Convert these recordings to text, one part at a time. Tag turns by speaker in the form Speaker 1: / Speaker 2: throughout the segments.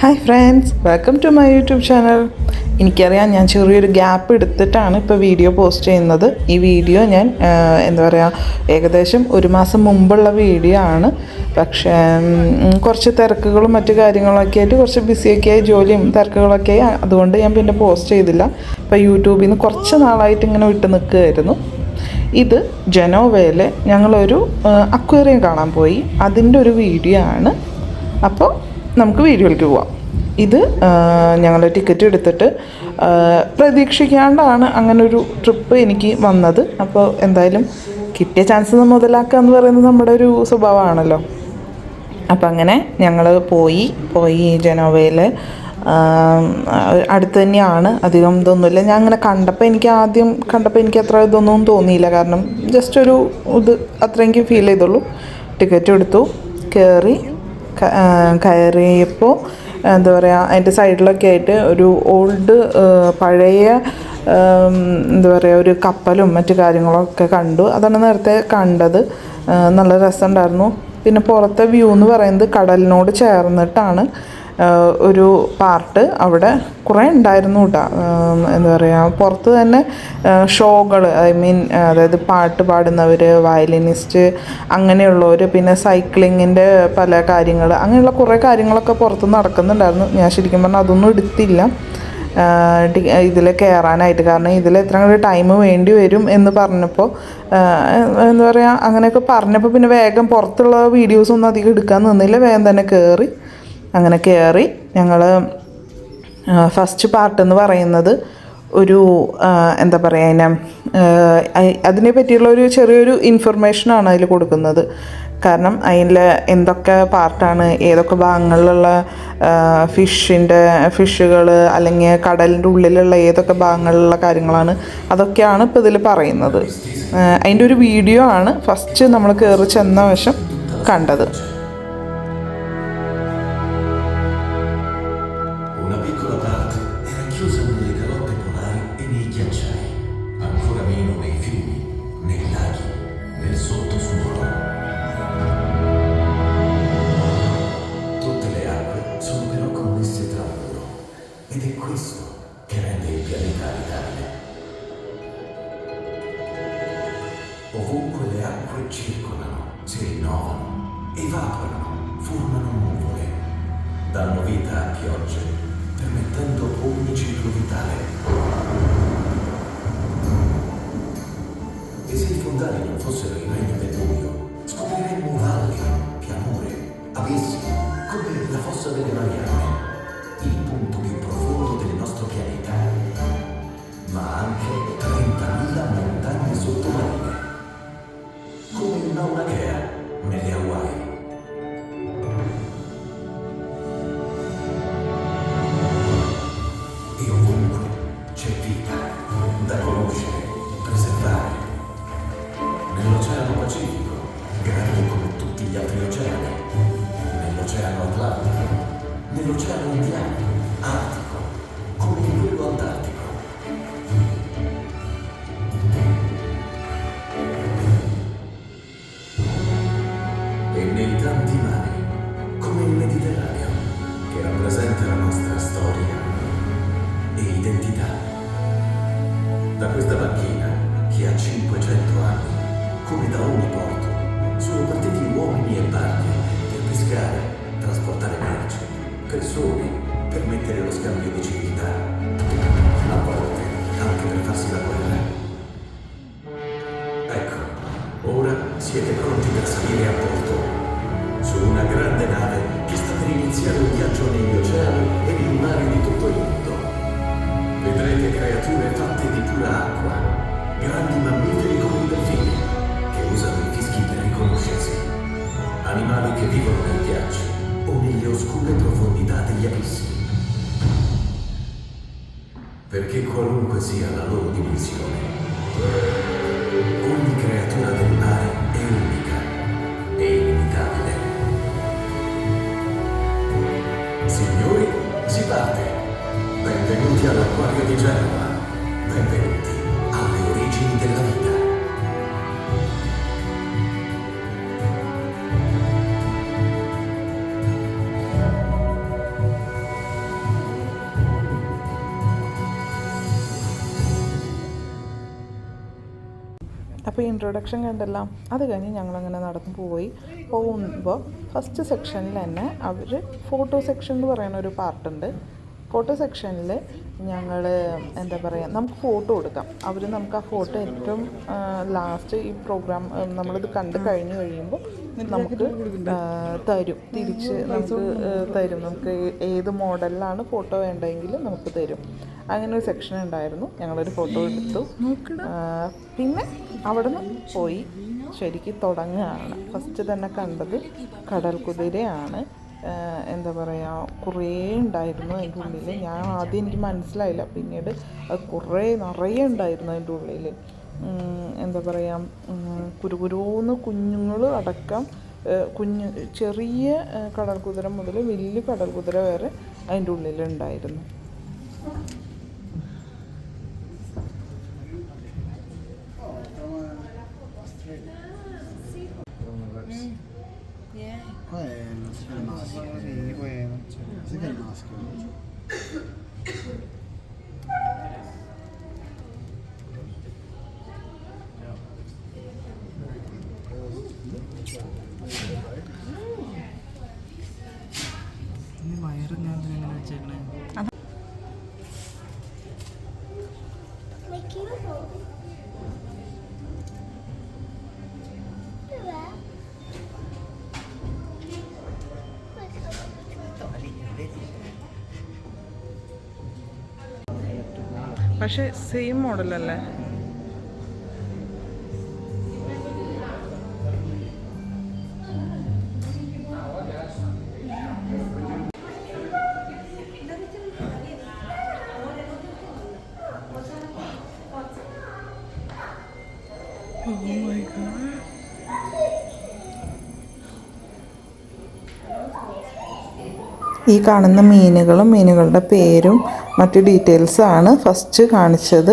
Speaker 1: Hi friends, welcome to my YouTube channel. എനിക്കറിയാം ഞാൻ ചെറിയൊരു ഗ്യാപ്പ് എടുത്തിട്ടാണ് ഇപ്പോൾ വീഡിയോ പോസ്റ്റ് ചെയ്യുന്നത്. ഈ വീഡിയോ ഞാൻ ഏകദേശം ഒരു മാസം മുമ്പുള്ള വീഡിയോ ആണ്. പക്ഷേ കുറച്ച് തിരക്കുകളും മറ്റു കാര്യങ്ങളൊക്കെ ആയിട്ട് കുറച്ച് ബിസിയൊക്കെ ആയി, ജോലിയും തിരക്കുകളൊക്കെ ആയി, അതുകൊണ്ട് ഞാൻ പിന്നെ പോസ്റ്റ് ചെയ്തില്ല. അപ്പോൾ യൂട്യൂബിൽ നിന്ന് കുറച്ച് നാളായിട്ട് ഇങ്ങനെ വിട്ട് നിൽക്കുകയായിരുന്നു. ഇത് ജനോവയിൽ ഞങ്ങളൊരു അക്വേറിയം കാണാൻ പോയി, അതിൻ്റെ ഒരു വീഡിയോ ആണ്. അപ്പോൾ നമുക്ക് വീഡിയോയിലേക്ക് പോവാം. ഇത് ഞങ്ങൾ ടിക്കറ്റ് എടുത്തിട്ട് പ്രതീക്ഷിക്കാണ്ടാണ് അങ്ങനൊരു ട്രിപ്പ് എനിക്ക് വന്നത്. അപ്പോൾ എന്തായാലും കിട്ടിയ ചാൻസ് മുതലാക്കുക എന്ന് പറയുന്നത് നമ്മുടെ ഒരു സ്വഭാവമാണല്ലോ. അപ്പം അങ്ങനെ ഞങ്ങൾ പോയി ജനോവയിൽ. അടുത്ത് തന്നെയാണ്, അധികം ഇതൊന്നുമില്ല. ഞാൻ അങ്ങനെ ആദ്യം കണ്ടപ്പോൾ എനിക്ക് അത്ര ഇതൊന്നും തോന്നിയില്ല, കാരണം ജസ്റ്റ് ഒരു ഇത് അത്രയെങ്കിലും ഫീൽ ചെയ്തുള്ളൂ. ടിക്കറ്റ് എടുത്തു, കയറിയപ്പോൾ അതിൻ്റെ സൈഡിലൊക്കെ ആയിട്ട് ഒരു പഴയ ഒരു കപ്പലും മറ്റു കാര്യങ്ങളൊക്കെ കണ്ടു. അതാണ് നേരത്തെ കണ്ടത്. നല്ല രസമുണ്ടായിരുന്നു. പിന്നെ പുറത്തെ വ്യൂ എന്ന് പറയുന്നത് കടലിനോട് ചേർന്നിട്ടാണ് ഒരു പാർട്ട് അവിടെ കുറേ ഉണ്ടായിരുന്നു കേട്ടോ. പുറത്ത് തന്നെ ഷോകൾ, അതായത് പാട്ട് പാടുന്നവർ, വയലിനിസ്റ്റ്, അങ്ങനെയുള്ളവർ, പിന്നെ സൈക്ലിങ്ങിൻ്റെ പല കാര്യങ്ങൾ, അങ്ങനെയുള്ള കുറേ കാര്യങ്ങളൊക്കെ പുറത്ത് നടക്കുന്നുണ്ടായിരുന്നു. ഞാൻ ശരിക്കും പറഞ്ഞാൽ അതൊന്നും എടുത്തില്ല ഇതിൽ കയറാനായിട്ട്, കാരണം ഇതിൽ എത്ര ടൈം വേണ്ടി വരും എന്ന് പറഞ്ഞപ്പോൾ അങ്ങനെയൊക്കെ പറഞ്ഞപ്പോൾ പിന്നെ വേഗം പുറത്തുള്ള വീഡിയോസൊന്നും അധികം എടുക്കാൻ നിന്നില്ല, വേഗം തന്നെ കയറി. അങ്ങനെ കയറി ഞങ്ങൾ ഫസ്റ്റ് പാർട്ട് എന്ന് പറയുന്നത് ഒരു അതിനെ പറ്റിയുള്ള ഒരു ചെറിയൊരു ഇൻഫർമേഷനാണ് അതിൽ കൊടുക്കുന്നത്. കാരണം അതിൽ എന്തൊക്കെ പാർട്ടാണ്, ഏതൊക്കെ ഭാഗങ്ങളിലുള്ള ഫിഷുകൾ, അല്ലെങ്കിൽ കടലിൻ്റെ ഉള്ളിലുള്ള ഏതൊക്കെ ഭാഗങ്ങളിലുള്ള കാര്യങ്ങളാണ്, അതൊക്കെയാണ് ഇപ്പോൾ ഇതിൽ പറയുന്നത്. അതിൻ്റെ ഒരു വീഡിയോ ആണ് ഫസ്റ്റ് നമ്മൾ കയറി ചെന്ന വശം കണ്ടത്.
Speaker 2: Ed è questo che rende il pianeta abitabile. Ovunque le acque circolano, si rinnovano, evaporano, formano nuvole, danno vita a piogge, permettendo ogni ciclo vitale. E se i fondali non fossero il regno del buio, scopriremmo valli, pianure, abissi, come la fossa delle Marianne, il punto più profondo del nostro pianeta, ma anche 30.000 montagne sottomarine, come il Mauna Kea nelle Hawaii. E ovunque c'è vita da conoscere, preservare. Nell'Oceano Pacifico, grande come tutti gli altri oceani, nell'Oceano Atlantico, nell'Oceano Indiano, Artico, come in quello Antartico. E nei tanti mari, come il Mediterraneo, che rappresenta la nostra storia e identità. Da questa banchina, che ha 500 anni, come da ogni porto, sono partiti uomini e barche per pescare, trasportare merci, persone, per mettere lo scambio di civiltà, a volte anche per farsi la guerra. Ecco, ora siete pronti per salire a bordo, su una grande nave che sta per iniziare un viaggio negli oceani e nei mari di tutto il mondo. Vedrete creature fatte di pura acqua, grandi mammiferi come i delfini, che usano i fischi per riconoscersi, animali che vivono nel ghiaccio o nelle oscure profondità degli abissi. Perché qualunque sia la loro dimensione, ogni creatura del mare è unica e inimitabile. Signori, si parte! Benvenuti all'Acquario di Genova, benvenuti alle origini della vita.
Speaker 1: അപ്പോൾ introduction കണ്ടെല്ലാം അത് കഴിഞ്ഞ് ഞങ്ങളങ്ങനെ നടന്നു പോകുമ്പോൾ first സെക്ഷനിൽ തന്നെ അവർ photo section എന്ന് പറയുന്ന ഒരു പാർട്ടുണ്ട്. ഫോട്ടോ സെക്ഷനിൽ ഞങ്ങൾ എന്താ പറയുക, നമുക്ക് ഫോട്ടോ കൊടുക്കാം. അവർ നമുക്ക് ആ ഫോട്ടോ ഏറ്റവും ലാസ്റ്റ് ഈ പ്രോഗ്രാം നമ്മളിത് കണ്ട് കഴിഞ്ഞ് കഴിയുമ്പോൾ നമുക്ക് തരും, തിരിച്ച് നമുക്ക് തരും. നമുക്ക് ഏത് മോഡലിലാണ് ഫോട്ടോ വേണ്ടതെങ്കിൽ നമുക്ക് തരും. അങ്ങനെ ഒരു സെക്ഷൻ ഉണ്ടായിരുന്നു. ഞങ്ങളൊരു ഫോട്ടോ എടുത്തു. പിന്നെ അവിടെ നിന്ന് പോയി ശരിക്കും തുടങ്ങുകയാണ്. ഫസ്റ്റ് തന്നെ കണ്ടത് കടൽ കുതിരയാണ്. എന്താ പറയുക, കുറേ ഉണ്ടായിരുന്നു അതിൻ്റെ ഉള്ളിൽ. ഞാൻ ആദ്യം എനിക്ക് മനസ്സിലായില്ല, പിന്നീട് അത് നിറയെ ഉണ്ടായിരുന്നു അതിൻ്റെ ഉള്ളിൽ. എന്താ പറയുക, കുരുകുരുന്ന് കുഞ്ഞുങ്ങൾ അടക്കം, ചെറിയ കടൽ കുതിര മുതൽ വലിയ കടൽ കുതിര വരെ അതിൻ്റെ ഉള്ളിലുണ്ടായിരുന്നു.
Speaker 3: Si che è il maschio. Sì, quello. Si che è il maschio.
Speaker 4: വയറ് ഞാൻ എങ്ങനെ വെച്ചേക്കണേ?
Speaker 1: പക്ഷേ സെയിം മോഡലല്ലേ? Oh my God. ഈ കാണുന്ന മീനുകളും മീനുകളുടെ പേരും മറ്റ് ഡീറ്റെയിൽസാണ് ഫസ്റ്റ് കാണിച്ചത്.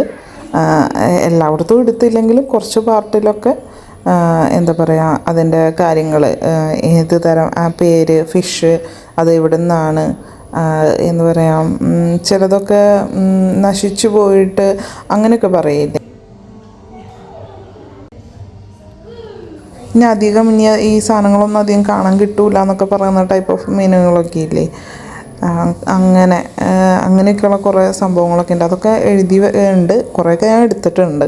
Speaker 1: എല്ലായിടത്തും എടുത്തില്ലെങ്കിലും കുറച്ച് പാർട്ടിലൊക്കെ എന്താ പറയുക, അതിൻ്റെ കാര്യങ്ങൾ, ഏത് തരം ആ പേര്, ഫിഷ് അത് എവിടെ നിന്നാണ് എന്ന് പറയാം, ചിലതൊക്കെ നശിച്ചു പോയിട്ട് അങ്ങനെയൊക്കെ പറയില്ലേ. ഇനി ഈ സാധനങ്ങളൊന്നും അധികം കാണാൻ കിട്ടൂല എന്നൊക്കെ പറയുന്ന ടൈപ്പ് ഓഫ് മീനുകളൊക്കെ ഇല്ലേ, അങ്ങനെയൊക്കെയുള്ള കുറേ സംഭവങ്ങളൊക്കെ ഉണ്ട്. അതൊക്കെ എഴുതി ഉണ്ട്, കുറേയൊക്കെ ഞാൻ എടുത്തിട്ടുണ്ട്.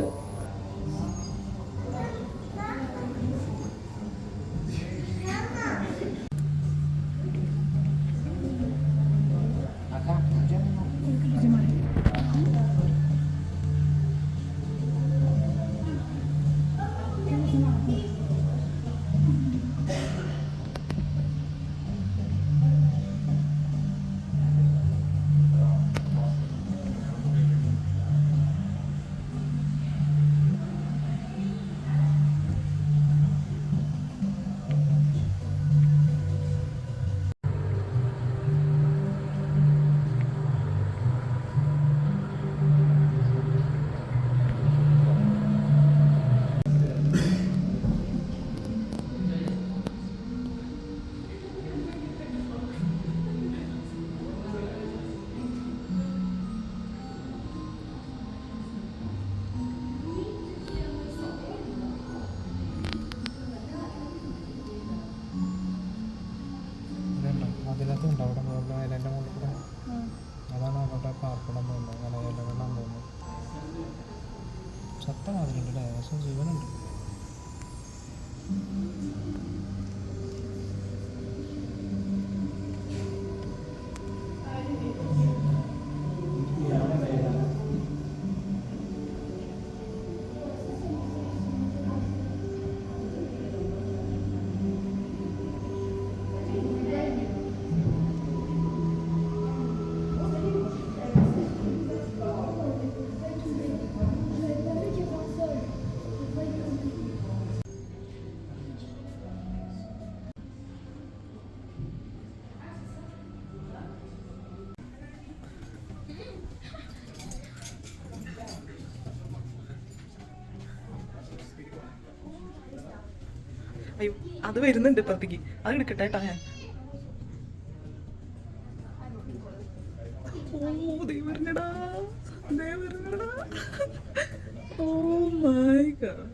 Speaker 4: അതിനകത്തുണ്ട് അവിടെ ഇലൻ്റെ മുകളിൽ കൂടെ. അതാണ് അവിടെ പാർപ്പിടം തോന്നുന്നത്, അങ്ങനെ ഇലകളാന്ന് തോന്നുന്നു. ചത്ത മാതിരിയുണ്ട് അല്ലേ, ഏകദേശം ജീവനുണ്ട്.
Speaker 1: അയ്യോ, അത് വരുന്നുണ്ട് ഇപ്പത്തേക്ക്, അത് എടുക്കട്ടെ കേട്ടോ ഞാൻ. ഓ ദേ വരുന്നടാ, ഓ മൈ ഗോഡ്.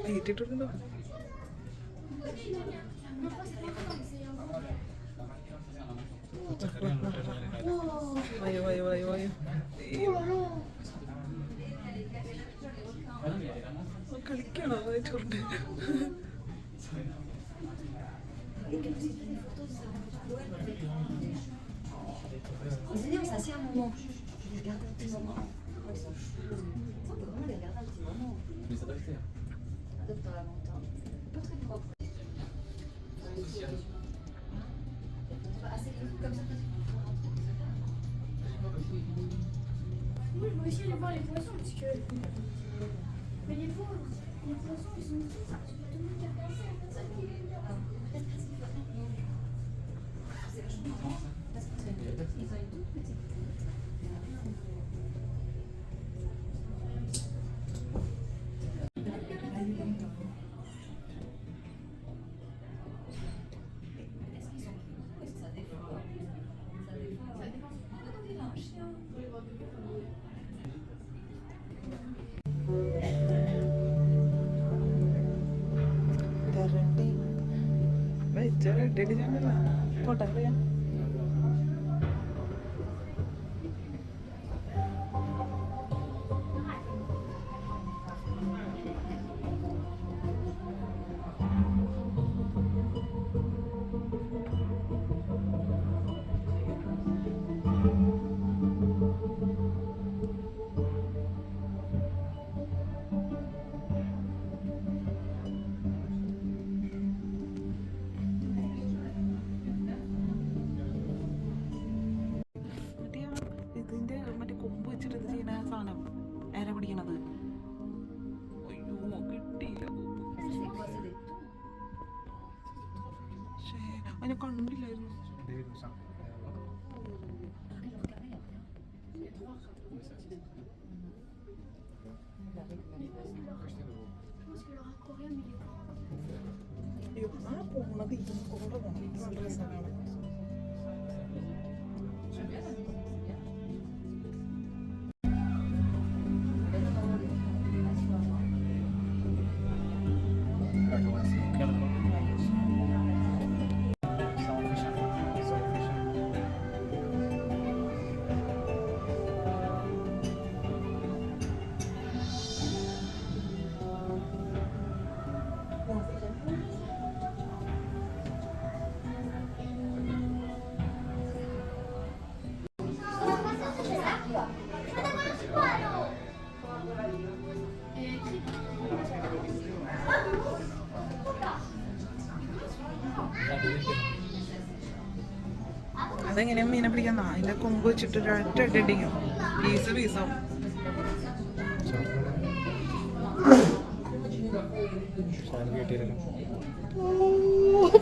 Speaker 1: തീറ്റിട്ടുണ്ടോ? വയോ വയോ വയോ വയോ കളിക്കണോ ചോറിട്ട്?
Speaker 5: Venez, on s'assied un moment. Je les regarde un petit moment. Oh, ils sont chauds. On peut vraiment les regarder un petit moment.
Speaker 6: Mais ça doit le faire.
Speaker 5: Adopte dans la montagne. Pas très propre. Assez comme ça.
Speaker 7: Moi, je veux aussi aller voir les poissons parce que. Mais les pauvres, les poissons, ils sont tous. C'est pas tout le monde qui a pensé à faire ça.
Speaker 5: C'est vachement grand. Parce qu'ils ont une toute petite. Est-ce qu'ils sont fous? Est-ce que ça défend? Ça défend. Ça défend. On dirait un chien.
Speaker 1: പോട്ടെ. ഇതിന്റെ മറ്റേ കൊമ്പ് വെച്ചിട്ട് ഇത് ചെയ്യുന്ന സാധനം ആരാ പിടിക്കണത്? അയ്യോ കിട്ടിയില്ല.
Speaker 5: C'est quoi? C'est des
Speaker 1: പക്ഷേ അതിനെ കണ്ടില്ലായിരുന്നു. അയ്യോ ആ പോണത് ഇതും കൂടെ പോകണം. നല്ല രസമാണ്. അതെങ്ങനെയാ മീനെ പിടിക്കാൻ? അതിന്റെ കൊമ്പ് വെച്ചിട്ട് ഒരൊറ്റ അടിക്കും. പീസാവും.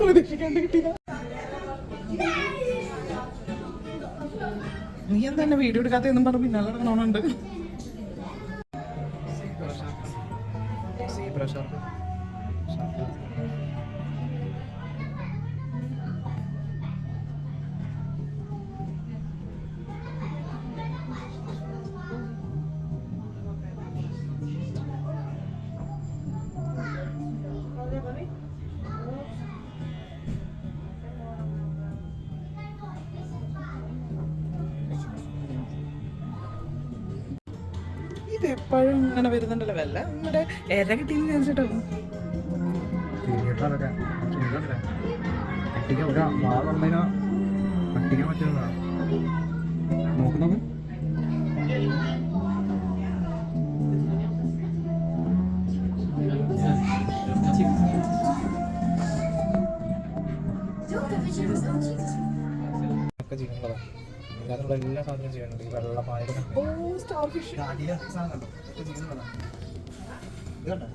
Speaker 1: പ്രതീക്ഷിക്കാണ്ട് കിട്ടിയില്ല. നീ എന്താ വീഡിയോ എടുക്കാത്തെന്നും പറഞ്ഞ് പിന്നാലെ നടക്കണോന്നുണ്ട്. എപ്പോഴും ഇങ്ങനെ വരുന്നുണ്ടല്ലോ. വല്ല നമ്മുടെ ഇര കിട്ടിയെന്ന് വിചാരിച്ചിട്ടോ.
Speaker 4: നോക്കുന്നത് ഒക്കെ ചെയ്യുന്നതാണ്. ഇതിനകത്തുള്ള എല്ലാ സാധനവും ചെയ്യുന്നുണ്ട്. ഈ വെള്ള പായലും അടിയിലെ സാധനം കണ്ടോ ഒക്കെ ചെയ്യുന്നതാണ്. ഇത് കണ്ടോ?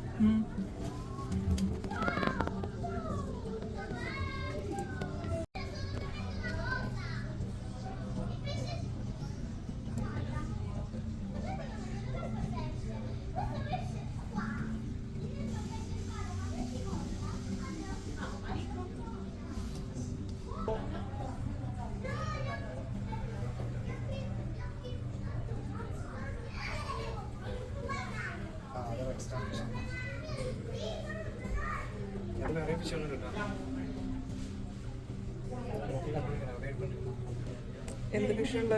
Speaker 1: എന്ത് വിഷയമുള്ള?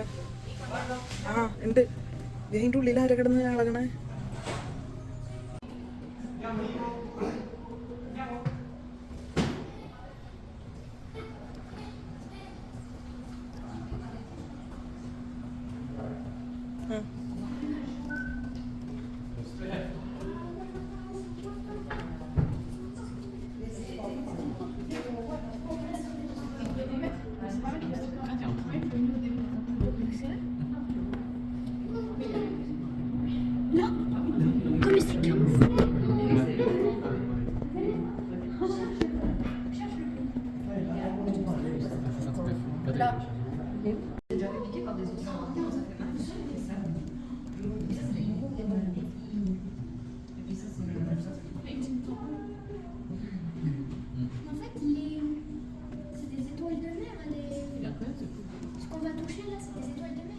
Speaker 1: ആ ഉണ്ട്. ഇതിൻ്റെ ഉള്ളിൽ ആരെ കിടന്ന് ഇളകണേ?
Speaker 7: Comme c'est comme En fait, c'est des étoiles de mer. Ce qu'on va toucher là, c'est des étoiles de mer.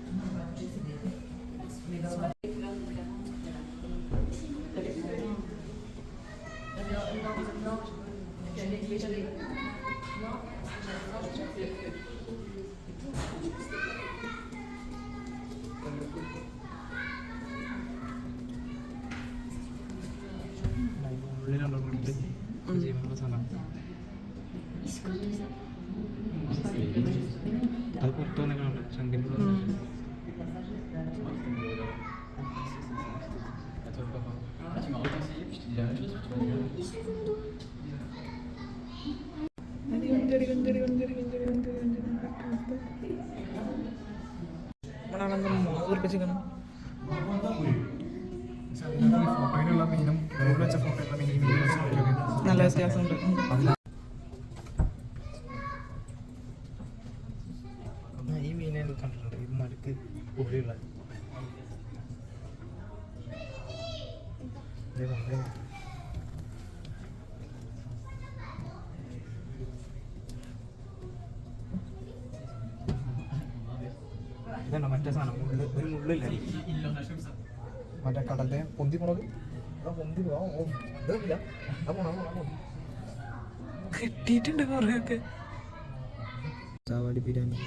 Speaker 4: ഉള്ളിലുണ്ട് ജീവനുള്ള സാധനം. അത് പുറത്ത് വന്നിട്ടുണ്ട് ശങ്കിൻ്റെ
Speaker 1: ഉറപ്പിച്ചിരിക്കണം.
Speaker 4: ഫോട്ടോയിലുള്ള മീനും ഗൂഗിൾ വെച്ച ഫോട്ടോയിലുള്ള മീനും
Speaker 1: നല്ല വ്യത്യാസമുണ്ട്.
Speaker 4: ഈ മീനെ കണ്ടിട്ടുണ്ട്. ഇത് നടുക്ക് പുള്ളിയുള്ള ഇതാണ് മറ്റേ സാധനം. ഒരു മുള്ളില്ല മറ്റേ കടലിലെ പൊന്തി പോണത്. പൊന്തി പോകില്ല.
Speaker 1: കിട്ടിയിട്ടുണ്ട് കുറെയൊക്കെ.
Speaker 4: ചാവാടി ബിരിയാണി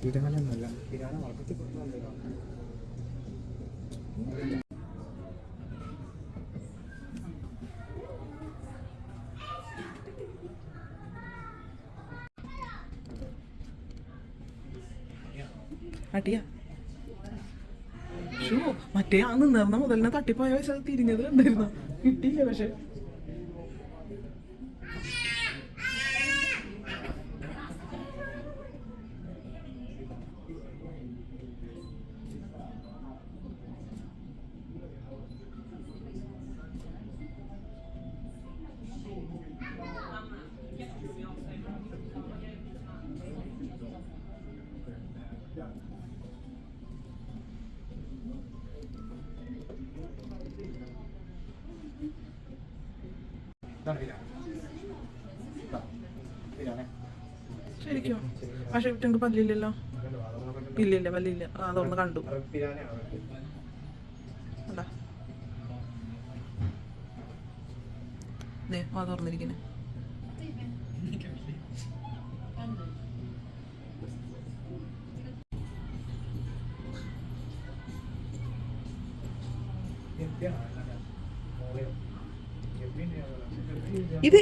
Speaker 4: പിരാനൊന്നുമല്ല. പിരാന വളർത്തി കൊടുക്കുന്നതല്ലോ.
Speaker 1: അടിയാ ഷോ മറ്റേ ആ നിന്നിരുന്ന മുതലിനെ തട്ടിപ്പോയ പൈസ തിരിഞ്ഞത് കണ്ടിരുന്ന കിട്ടിയില്ല. പക്ഷെ ശരിക്കും പക്ഷെ എനിക്ക് പല്ലില്ലല്ലോ. ഇല്ലില്ല പല്ലില്ല. അതൊന്ന് കണ്ടു. അതാ ആ തുറന്നിരിക്കണേ. ഇത്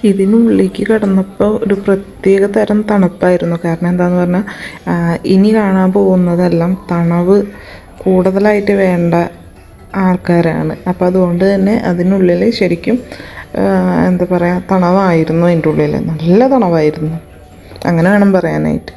Speaker 1: ഇതിനുള്ളിലേക്ക് കിടന്നപ്പോൾ ഒരു പ്രത്യേക തരം തണുപ്പായിരുന്നു. കാരണം എന്താണെന്ന് പറഞ്ഞാൽ ഇനി കാണാൻ പോകുന്നതെല്ലാം തണവ് കൂടുതലായിട്ട് വേണ്ട ആൾക്കാരാണ്. അപ്പോൾ അതുകൊണ്ട് തന്നെ അതിനുള്ളിൽ ശരിക്കും എന്താ പറയുക, തണവായിരുന്നു. അതിൻ്റെ ഉള്ളിൽ നല്ല തണവായിരുന്നു, അങ്ങനെ വേണം പറയാനായിട്ട്.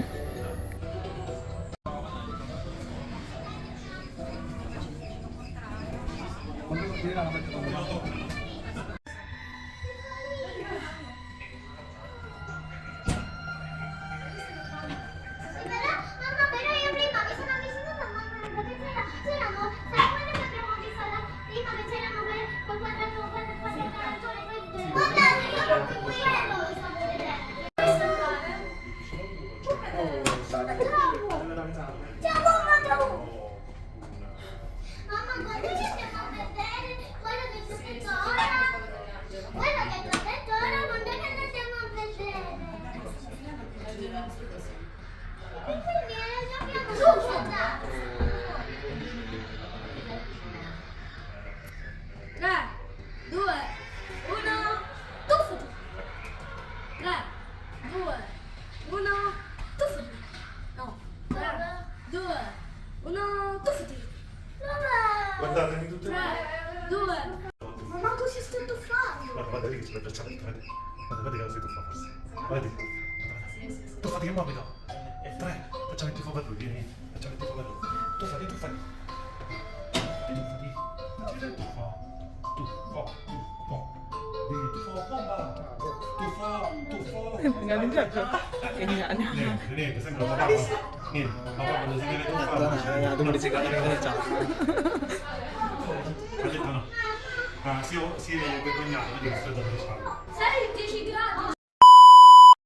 Speaker 7: Mamma, però io prima mi sono avvicinata a mamma perché c'erano, sai quando abbiamo visto prima che c'erano quel quadrato arancione, mamma, io proprio quello lo stavo vedendo. Ciao mamma, ciao! Mamma, guarda che stiamo a vedere quello che ti ho detto ora. Quello che ti ho detto ora, guarda che lo stiamo a vedere. E quindi abbiamo saltato. 3, 2, 1, tuffati. 3, 2, 1, tuffati. No, 3, 2, 1, tuffati.
Speaker 6: Guardatemi tutte e
Speaker 7: 3, 2. Mamma, cosa stai tuffando?
Speaker 6: Guarda lì che ci mette il cialetto, vedi? Guarda che lo sei tuffa forse. Vedi? Tuffati che morbido. E 3, facciamo il tifo per lui, vieni. Facciamo il tifo per lui. Tuffati, tuffati. Tuffati. Tira il tuffo. Tuffo, tuffo. Vieni, tuffo, bomba. Tuffo, tuffo. Niente, sembra papà. Niente, papà quando si deve tuffare.
Speaker 4: അത് പിടിച്ച് കളി
Speaker 6: Ha detto no. Si è vergognato di questo da fare.
Speaker 7: Sai, 10 gradi.